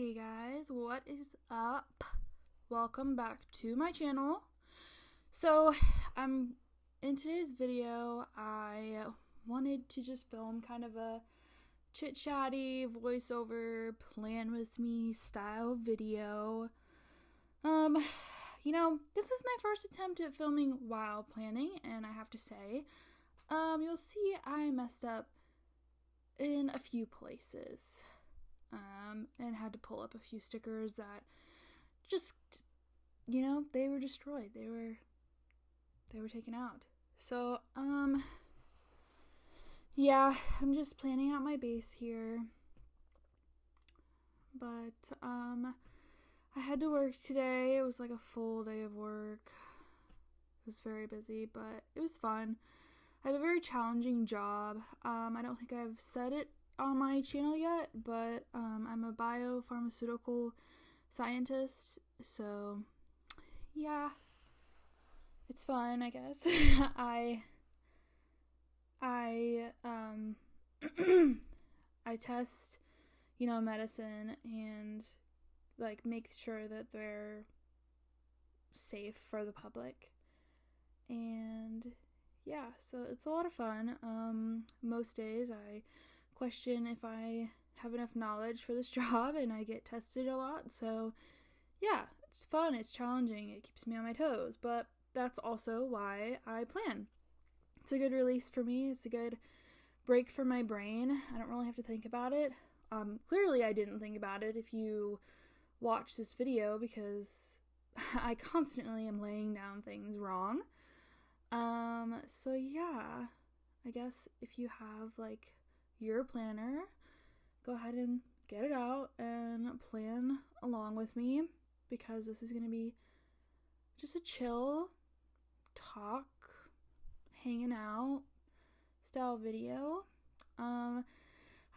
Hey guys, what is up? Welcome back to my channel. So, in today's video, I wanted to just film kind of a chit-chatty voiceover plan with me style video. This is my first attempt at filming while planning, and I have to say, you'll see I messed up in a few places. And had to pull up a few stickers that just, they were destroyed. They were taken out. So, yeah, I'm just planning out my base here. But, I had to work today. It was like a full day of work. It was very busy, but it was fun. I have a very challenging job. I don't think I've said it on my channel yet, but I'm a biopharmaceutical scientist, so yeah, it's fun, I guess. I test, medicine and make sure that they're safe for the public, and yeah, so it's a lot of fun. Most days I question if I have enough knowledge for this job, and I get tested a lot, so yeah, it's fun, it's challenging, it keeps me on my toes, but that's also why I plan. It's a good release for me, it's a good break for my brain. I don't really have to think about it. Clearly I didn't think about it if you watch this video, because I constantly am laying down things wrong. So yeah, I guess if you have your planner, go ahead and get it out and plan along with me, because this is going to be just a chill talk, hanging out style video. I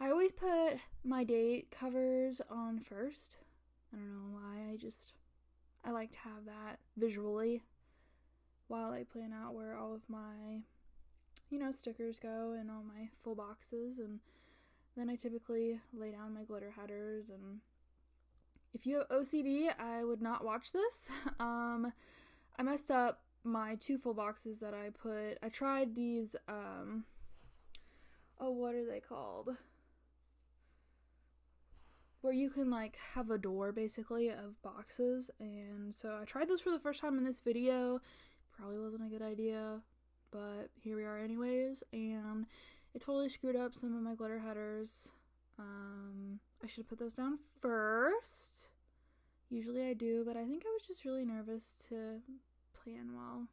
always put my date covers on first. I don't know why, I like to have that visually while I plan out where all of my stickers go and all my full boxes, and then I typically lay down my glitter headers. And if you have OCD, I would not watch this. I messed up my 2 full boxes that I tried these, what are they called? Where you can have a door basically of boxes, and so I tried those for the first time in this video. Probably wasn't a good idea, but here we are anyways, and it totally screwed up some of my glitter headers. I should have put those down first. Usually I do, but I think I was just really nervous to plan while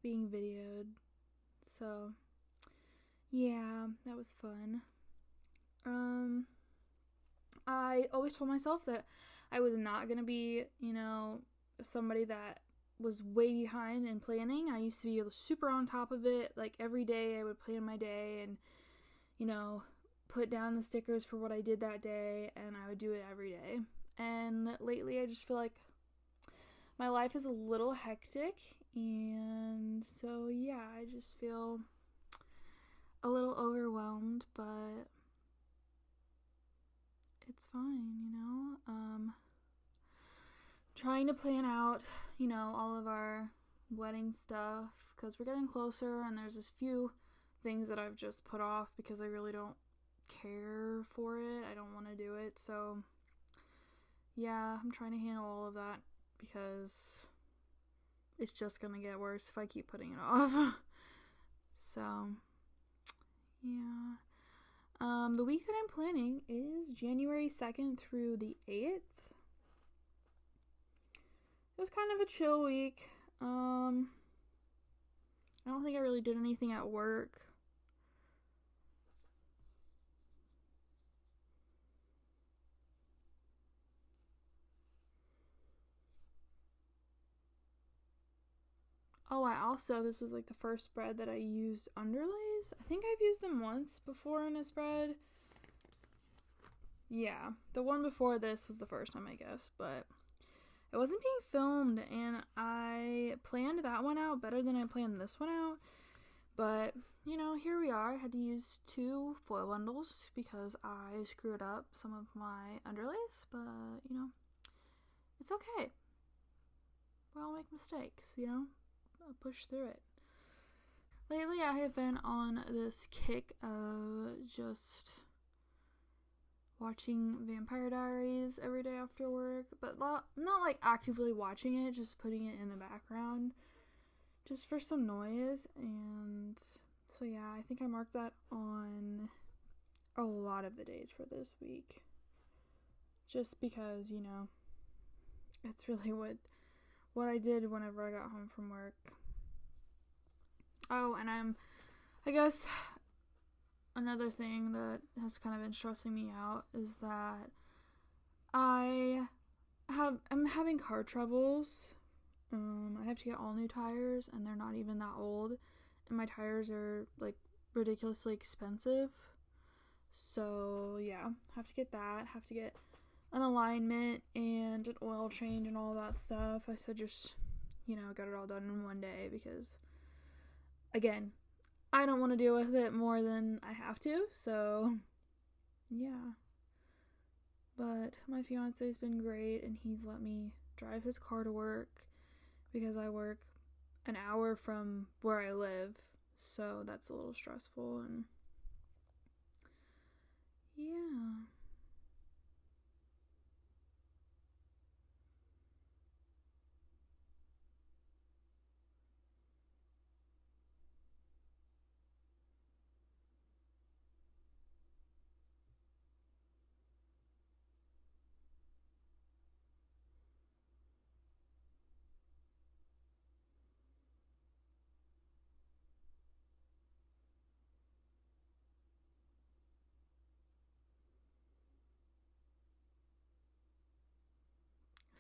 being videoed. So, yeah, that was fun. I always told myself that I was not gonna be, somebody that was way behind in planning. I used to be super on top of it. Every day I would plan my day and, put down the stickers for what I did that day, and I would do it every day. And lately I just feel like my life is a little hectic, and so yeah, I just feel a little overwhelmed, but it's fine, trying to plan out, all of our wedding stuff, because we're getting closer, and there's just few things that I've just put off because I really don't care for it. I don't want to do it. So yeah, I'm trying to handle all of that, because it's just gonna get worse if I keep putting it off. So yeah. The week that I'm planning is January 2nd through the 8th. It was kind of a chill week. I don't think I really did anything at work. Oh, this was the first spread that I used underlays. I think I've used them once before in a spread. Yeah, the one before this was the first time, I guess, but it wasn't being filmed, and I planned that one out better than I planned this one out, But, here we are. I had to use 2 foil bundles because I screwed up some of my underlays, but, it's okay. We all make mistakes, I'll push through it. Lately, I have been on this kick of just watching Vampire Diaries every day after work, but not like actively watching it, just putting it in the background just for some noise. And so yeah, I think I marked that on a lot of the days for this week, just because it's really what I did whenever I got home from work. Oh, and I guess another thing that has kind of been stressing me out is that I'm having car troubles. I have to get all new tires, and they're not even that old, and my tires are like ridiculously expensive. So yeah, have to get that. Have to get an alignment and an oil change and all that stuff. I said just get it all done in one day because, again, I don't want to deal with it more than I have to, so yeah. But my fiance's been great, and he's let me drive his car to work because I work an hour from where I live, so that's a little stressful, and yeah.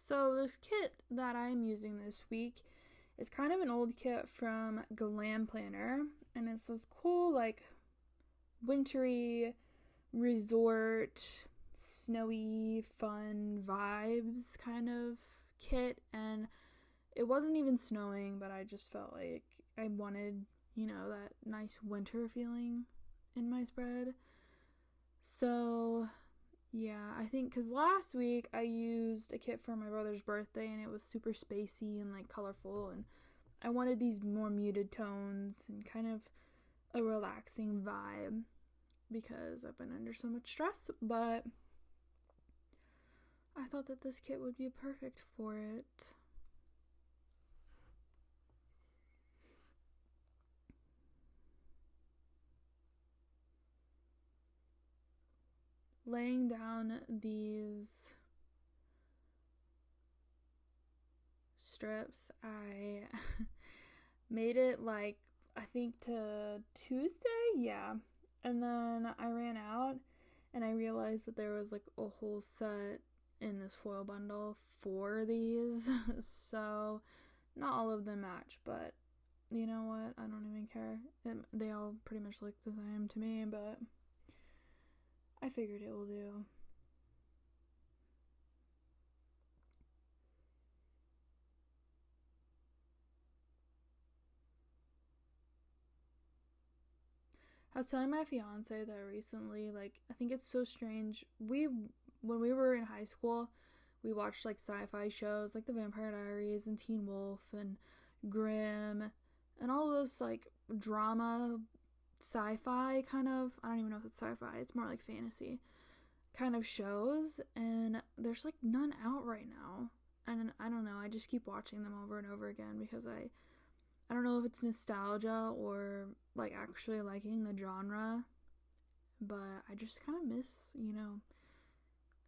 So this kit that I'm using this week is kind of an old kit from Glam Planner, and it's this cool, like, wintry, resort, snowy, fun vibes kind of kit, and it wasn't even snowing, but I just felt like I wanted, that nice winter feeling in my spread. So yeah, I think because last week I used a kit for my brother's birthday, and it was super spacey and like colorful, and I wanted these more muted tones and kind of a relaxing vibe because I've been under so much stress, but I thought that this kit would be perfect for it. Laying down these strips, I made it like I think to Tuesday, yeah, and then I ran out and I realized that there was like a whole set in this foil bundle for these so not all of them match, but you know what, I don't even care. They all pretty much look the same to me, but I figured it will do. I was telling my fiance that recently, like, I think it's so strange. When we were in high school, we watched like sci-fi shows like The Vampire Diaries and Teen Wolf and Grimm and all those like drama sci-fi kind of, I don't even know if it's sci-fi, it's more like fantasy kind of shows, and there's like none out right now. And I don't know, I just keep watching them over and over again because I don't know if it's nostalgia or like actually liking the genre, but I just kind of miss,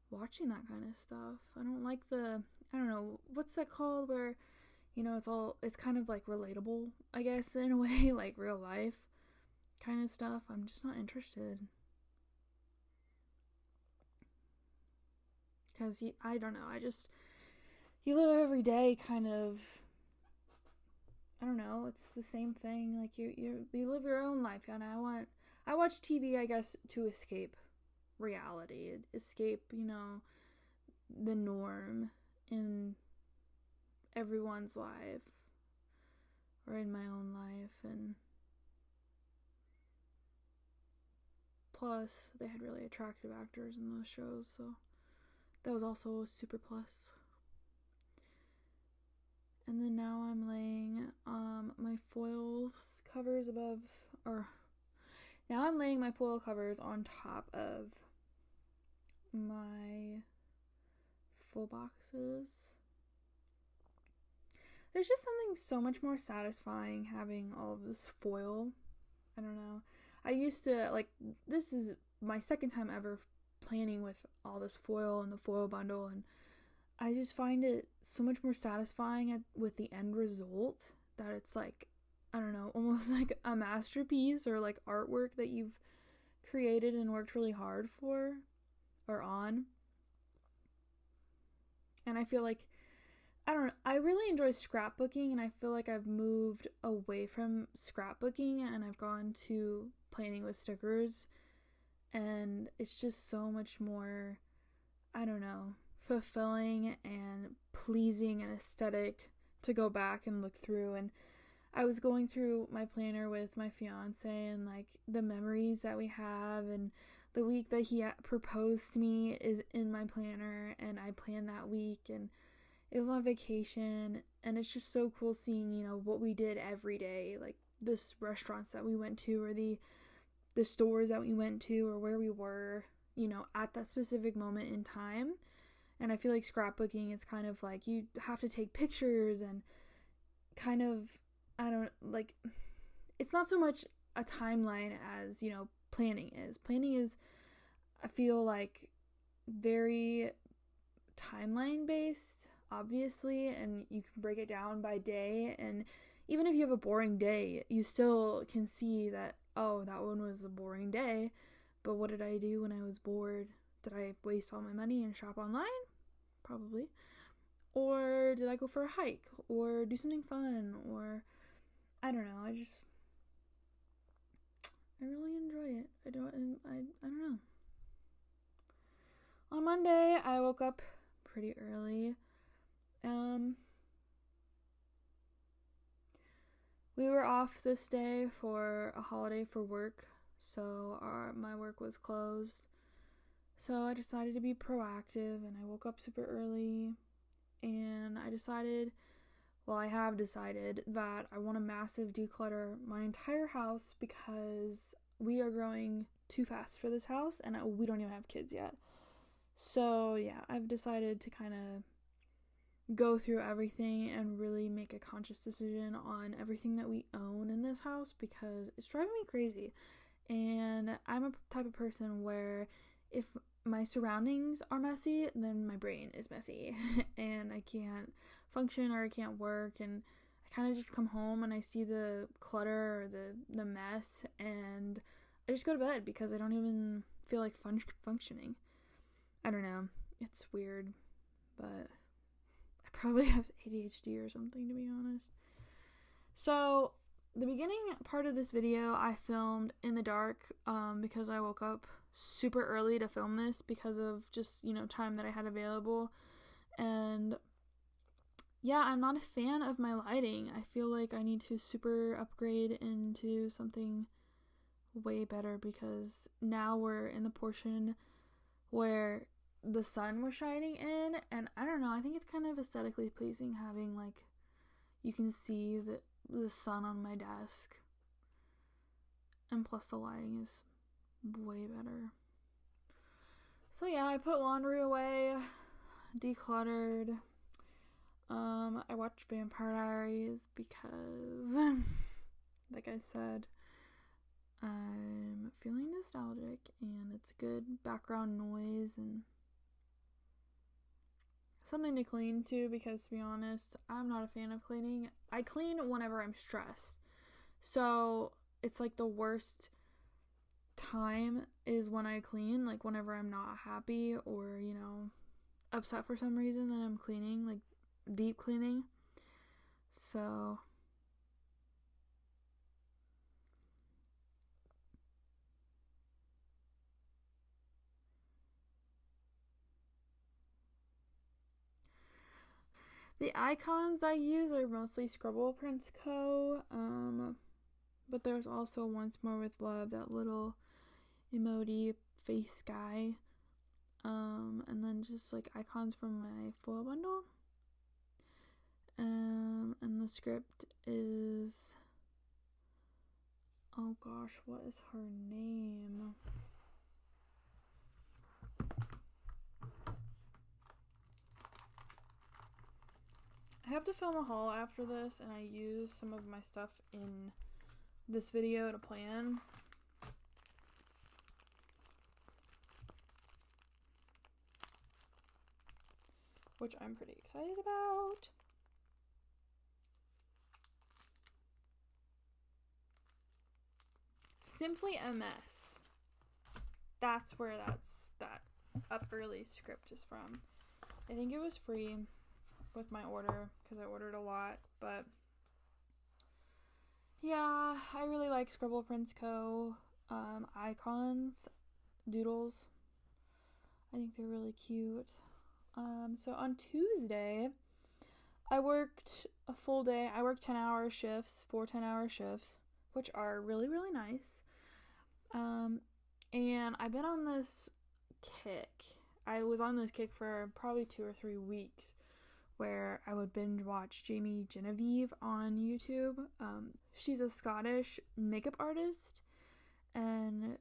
watching that kind of stuff. I don't like I don't know, what's that called where, it's kind of like relatable, I guess, in a way, like real life kind of stuff. I'm just not interested. Because I don't know, you live every day kind of, I don't know, it's the same thing. Like you live your own life, and I watch TV, I guess, to escape reality, escape, the norm in everyone's life or in my own life, and Plus, they had really attractive actors in those shows, so that was also a super plus. And then now I'm laying my foils covers above, or now I'm laying my foil covers on top of my full boxes. There's just something so much more satisfying having all of this foil. I don't know. I used to, like, this is my second time ever planning with all this foil and the foil bundle, and I just find it so much more satisfying with the end result that it's like, I don't know, almost like a masterpiece or like artwork that you've created and worked really hard for or on. And I feel like, I really enjoy scrapbooking, and I feel like I've moved away from scrapbooking and I've gone to planning with stickers, and it's just so much more, I don't know, fulfilling and pleasing and aesthetic to go back and look through. And I was going through my planner with my fiance and like the memories that we have, and the week that he proposed to me is in my planner, and I planned that week, and it was on vacation, and it's just so cool seeing, you know, what we did every day, like the restaurants that we went to, or the stores that we went to, or where we were, you know, at that specific moment in time. And I feel like scrapbooking, it's kind of like you have to take pictures and kind of, it's not so much a timeline as, you know, planning is. Planning is, I feel like, very timeline based, obviously, and you can break it down by day, and even if you have a boring day, you still can see that, oh, that one was a boring day, but what did I do when I was bored? Did I waste all my money and shop online? Probably. Or did I go for a hike, or do something fun, or I don't know, I really enjoy it. I don't know. On Monday, I woke up pretty early. We were off this day for a holiday for work, so my work was closed. So I decided to be proactive, and I woke up super early, and I have decided that I want to massive declutter my entire house because we are growing too fast for this house, and we don't even have kids yet. So yeah, I've decided to kind of go through everything and really make a conscious decision on everything that we own in this house, because it's driving me crazy. And I'm a type of person where if my surroundings are messy, then my brain is messy and I can't function, or I can't work, and I kind of just come home and I see the clutter or the mess, and I just go to bed because I don't even feel like functioning. I don't know, it's weird, but I probably have ADHD or something, to be honest. So the beginning part of this video I filmed in the dark because I woke up super early to film this because of just, you know, time that I had available. And yeah, I'm not a fan of my lighting. I feel like I need to super upgrade into something way better, because now we're in the portion where the sun was shining in, and I don't know, I think it's kind of aesthetically pleasing having, like, you can see the sun on my desk, and plus the lighting is way better. So yeah, I put laundry away, decluttered. I watched Vampire Diaries because, like I said, I'm feeling nostalgic, and it's good background noise and something to clean too, because to be honest, I'm not a fan of cleaning. I clean whenever I'm stressed. So it's like the worst time is when I clean, like whenever I'm not happy or, you know, upset for some reason, then I'm cleaning, like deep cleaning. So the icons I use are mostly Scribble Prints Co. But there's also Once More with Love, that little emoji face guy. And then just like icons from my foil bundle. And the script is, oh gosh, what is her name? I have to film a haul after this, and I use some of my stuff in this video to plan. Which I'm pretty excited about. Simply a Mess. That's where that Up Early script is from. I think it was free with my order because I ordered a lot, but yeah, I really like Scribble Prints Co. Icons, doodles. I think they're really cute. So on Tuesday, I worked a full day. I worked 10-hour shifts, 4 10-hour shifts, which are really, really nice. And I've been on this kick. I was on this kick for probably 2 or 3 weeks where I would binge watch Jamie Genevieve on YouTube. She's a Scottish makeup artist, and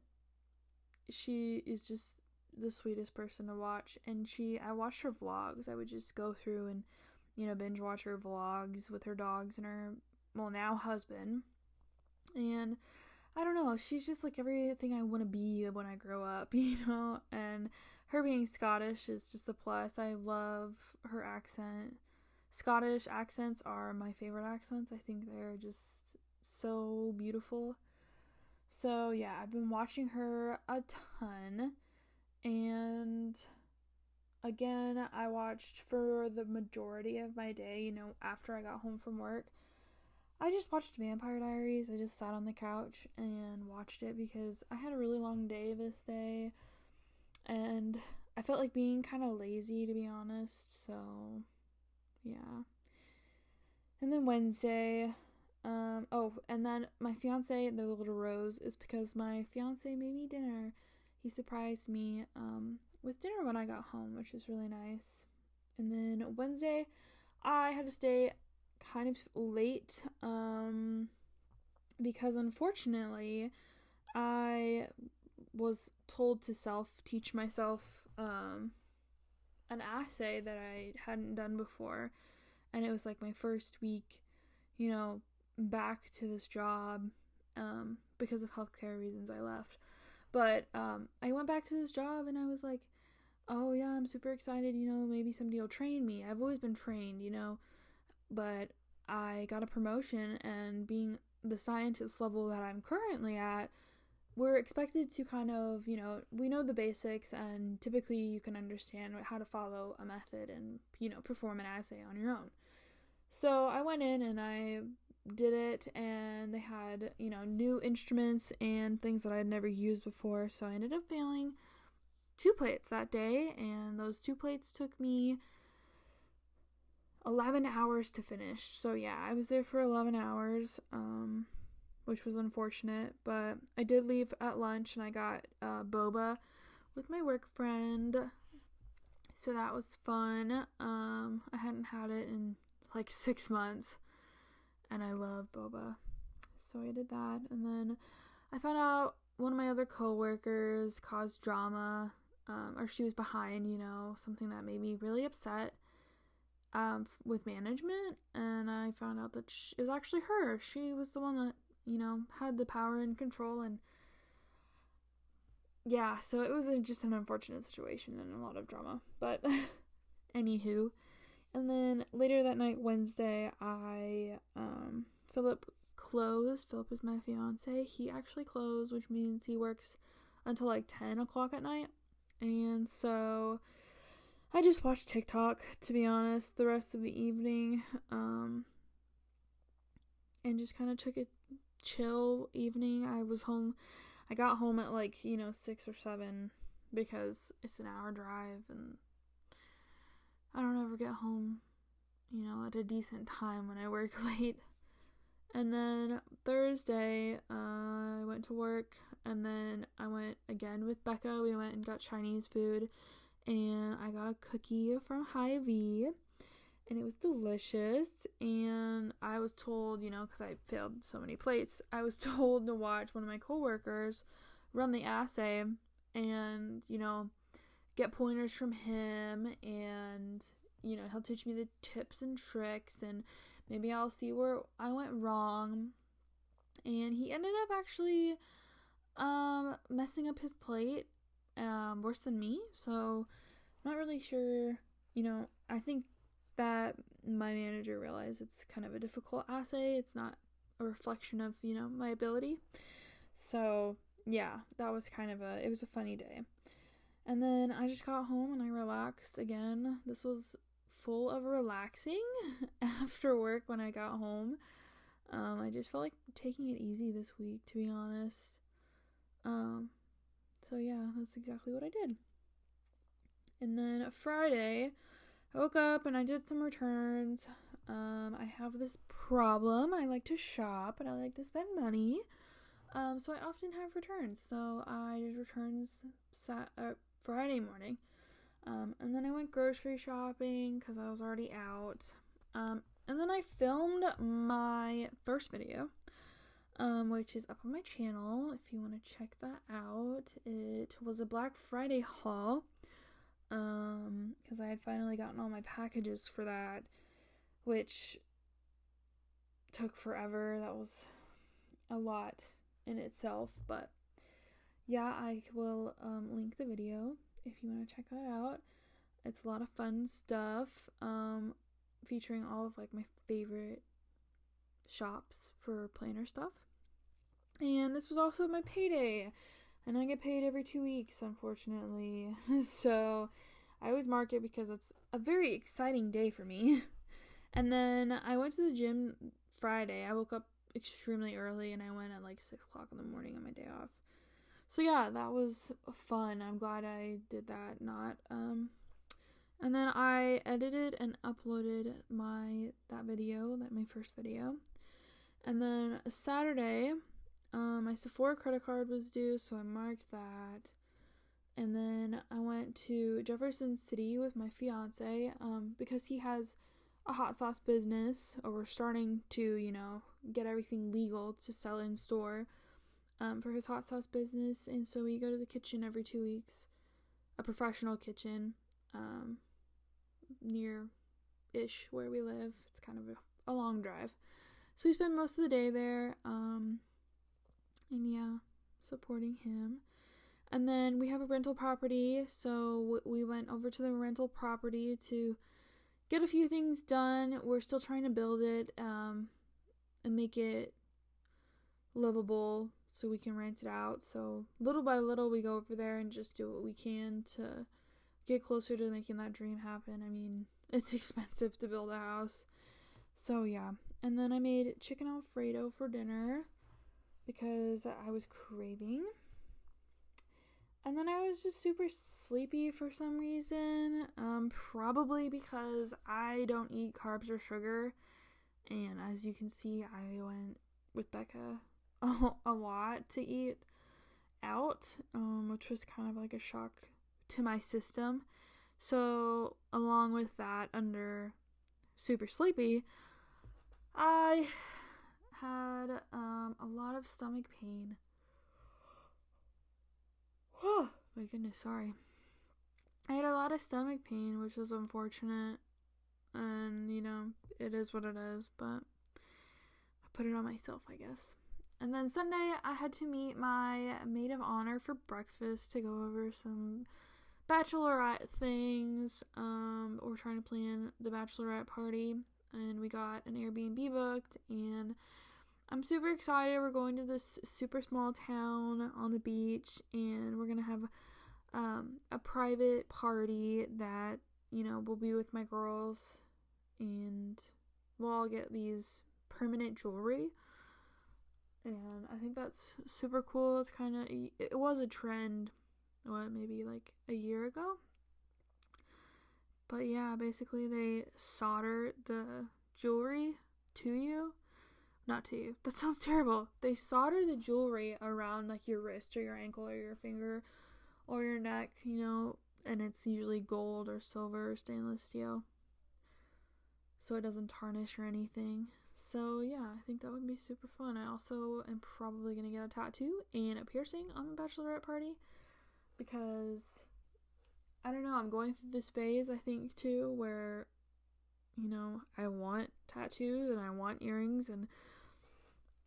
she is just the sweetest person to watch. And I watched her vlogs. I would just go through and, binge watch her vlogs with her dogs and her, now husband. And I don't know, she's just like everything I want to be when I grow up, and her being Scottish is just a plus. I love her accent. Scottish accents are my favorite accents. I think they're just so beautiful. So yeah, I've been watching her a ton, and again, I watched for the majority of my day, after I got home from work. I just watched Vampire Diaries. I just sat on the couch and watched it because I had a really long day this day, and I felt like being kind of lazy, to be honest, so yeah. And then Wednesday, and then my fiance, the little rose, is because my fiance made me dinner. He surprised me with dinner when I got home, which is really nice. And then Wednesday, I had to stay kind of late because unfortunately I was told to teach myself an essay that I hadn't done before, and it was like my first week back to this job because of healthcare reasons I left. But I went back to this job and I was like, oh yeah, I'm super excited, maybe somebody will train me. I've always been trained, but I got a promotion, and being the scientist level that I'm currently at, we're expected to kind of, we know the basics, and typically you can understand how to follow a method and, perform an assay on your own. So I went in and I did it, and they had, new instruments and things that I had never used before, so I ended up failing 2 plates that day, and those 2 plates took me 11 hours to finish. So yeah, I was there for 11 hours, which was unfortunate, but I did leave at lunch, and I got boba with my work friend, so that was fun. I hadn't had it in like 6 months, and I love boba, so I did that. And then I found out one of my other coworkers caused drama, or she was behind, something that made me really upset with management, and I found out that it was actually her. She was the one that, had the power and control, and yeah, so it was just an unfortunate situation and a lot of drama, but anywho. And then later that night, Wednesday, Philip closed. Philip is my fiance. He actually closed, which means he works until like 10 o'clock at night, and so I just watched TikTok, to be honest, the rest of the evening, and just kind of took a chill evening. I got home at 6 or 7 because it's an hour drive, and I don't ever get home, at a decent time when I work late. And then Thursday, I went to work, and then I went again with Becca. We went and got Chinese food, and I got a cookie from Hy-Vee, and it was delicious. And I was told, because I failed so many plates, I was told to watch one of my coworkers run the assay and, get pointers from him, and, he'll teach me the tips and tricks, and maybe I'll see where I went wrong. And he ended up actually messing up his plate worse than me. So I'm not really sure. I think that my manager realized it's kind of a difficult assay. It's not a reflection of, my ability. So yeah, that was it was a funny day. And then I just got home and I relaxed again. This was full of relaxing after work when I got home. I just felt like taking it easy this week, to be honest. So yeah, that's exactly what I did. And then Friday, I woke up and I did some returns. I have this problem. I like to shop and I like to spend money. So I often have returns. So I did returns Friday morning. And then I went grocery shopping because I was already out. And then I filmed my first video, which is up on my channel if you want to check that out. It was a Black Friday haul, because I had finally gotten all my packages for that, which took forever. That was a lot in itself, but yeah, I will link the video if you want to check that out. It's a lot of fun stuff, featuring all of my favorite shops for planner stuff. And this was also my payday, and I get paid every 2 weeks, unfortunately. So I always mark it because it's a very exciting day for me. And then I went to the gym Friday. I woke up extremely early and I went at 6 o'clock in the morning on my day off. So yeah, that was fun. I'm glad I did that. And then I edited and uploaded my first video. And then Saturday, my Sephora credit card was due, so I marked that. And then I went to Jefferson City with my fiance, because he has a hot sauce business, or we're starting to, get everything legal to sell in store, for his hot sauce business. And so we go to the kitchen every 2 weeks, a professional kitchen, near-ish where we live. It's kind of a long drive. So we spend most of the day there, and yeah, supporting him. And then we have a rental property, so we went over to the rental property to get a few things done. We're still trying to build it, and make it livable so we can rent it out. So little by little we go over there and just do what we can to get closer to making that dream happen. I mean, it's expensive to build a house. So yeah. And then I made chicken Alfredo for dinner because I was craving. And then I was just super sleepy for some reason. Probably because I don't eat carbs or sugar. And as you can see, I went with Becca a lot to eat out, which was kind of like a shock to my system. So along with that, under super sleepy, I had a lot of stomach pain. Oh my goodness, sorry. I had a lot of stomach pain, which was unfortunate, and it is what it is, but I put it on myself, I guess. And then Sunday, I had to meet my maid of honor for breakfast to go over some bachelorette things. We're trying to plan the bachelorette party, and we got an Airbnb booked, and I'm super excited. We're going to this super small town on the beach, and we're gonna have a private party that will be with my girls, and we'll all get these permanent jewelry. And I think that's super cool. It's it was a trend, maybe a year ago. But yeah, basically they solder the jewelry to you Not to you. That sounds terrible. They solder the jewelry around like your wrist or your ankle or your finger or your neck, and it's usually gold or silver or stainless steel, so it doesn't tarnish or anything. So yeah, I think that would be super fun. I also am probably going to get a tattoo and a piercing on my bachelorette party because, I don't know, I'm going through this phase, I think, too, where, I want tattoos and I want earrings, and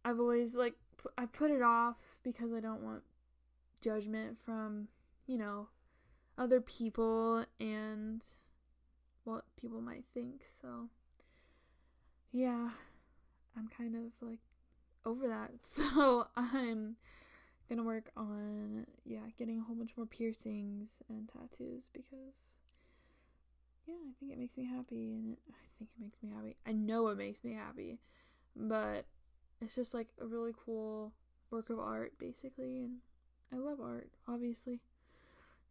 I've always, I put it off because I don't want judgment from, other people and what people might think. So, yeah, I'm kind of, over that. So, I'm gonna work on, getting a whole bunch more piercings and tattoos because, I think it makes me happy, and I know it makes me happy, but it's just, a really cool work of art, basically, and I love art, obviously.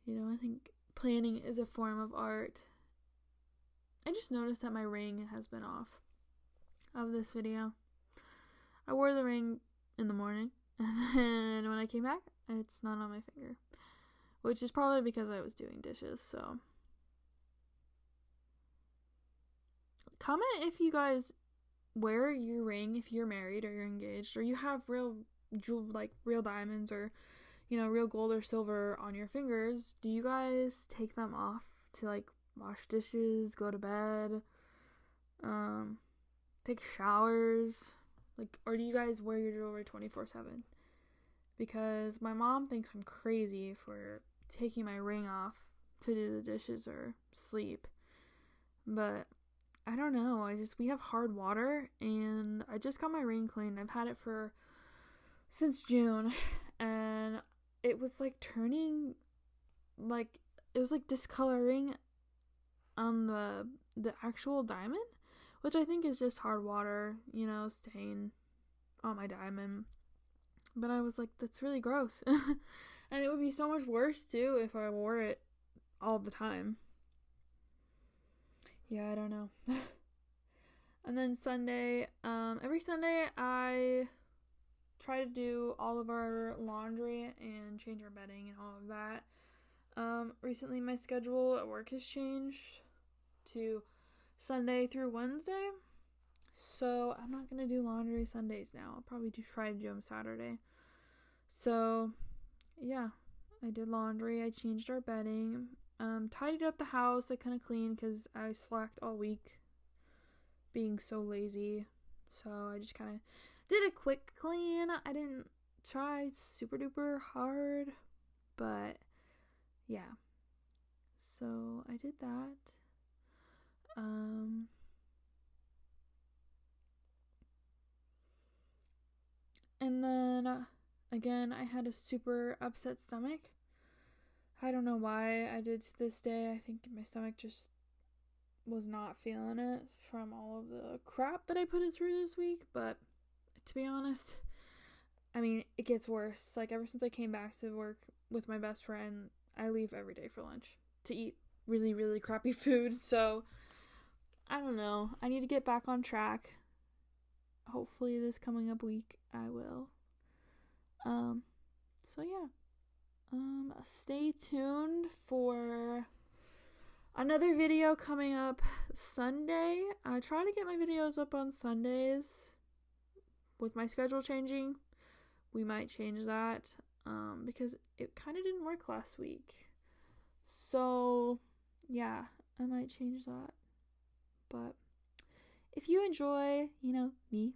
I think planning is a form of art. I just noticed that my ring has been off of this video. I wore the ring in the morning, and then when I came back, it's not on my finger, which is probably because I was doing dishes. So comment if you guys wear your ring if you're married or you're engaged, or you have real diamonds or real gold or silver on your fingers. Do you guys take them off to wash dishes, go to bed, take showers, or do you guys wear your jewelry 24/7? Because my mom thinks I'm crazy for taking my ring off to do the dishes or sleep, but I don't know. We have hard water, and I just got my ring cleaned. I've had it since June, and it was turning, it was discoloring on the actual diamond, which I think is just hard water, stain on my diamond. But I was that's really gross. And it would be so much worse too if I wore it all the time. Yeah, I don't know. And then Sunday, every Sunday I try to do all of our laundry and change our bedding and all of that. Recently my schedule at work has changed to Sunday through Wednesday, so I'm not gonna do laundry Sundays now. I'll probably try to do them Saturday. So yeah, I did laundry, I changed our bedding, tidied up the house. I kind of cleaned because I slacked all week being so lazy, so I just kind of did a quick clean. I didn't try super duper hard, but yeah, so I did that. And then again, I had a super upset stomach. I don't know why I did this day. I think my stomach just was not feeling it from all of the crap that I put it through this week. But to be honest, it gets worse. Ever since I came back to work with my best friend, I leave every day for lunch to eat really, really crappy food. So I don't know. I need to get back on track. Hopefully this coming up week I will. So yeah. Stay tuned for another video coming up Sunday. I try to get my videos up on Sundays. With my schedule changing, we might change that, because it kind of didn't work last week. So yeah, I might change that. But if you enjoy, me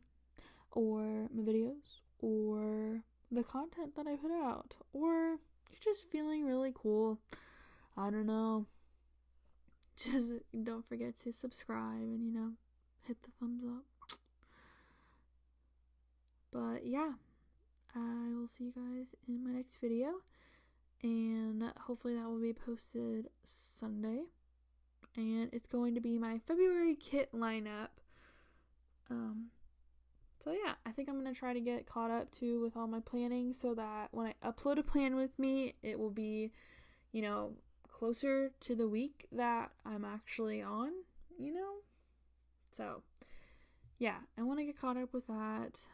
or my videos or the content that I put out, or you're just feeling really cool, I don't know, just don't forget to subscribe and, hit the thumbs up. But yeah, I will see you guys in my next video, and hopefully that will be posted Sunday, and it's going to be my February kit lineup. So yeah, I think I'm going to try to get caught up too with all my planning, so that when I upload a plan with me, it will be, closer to the week that I'm actually on, So yeah, I want to get caught up with that.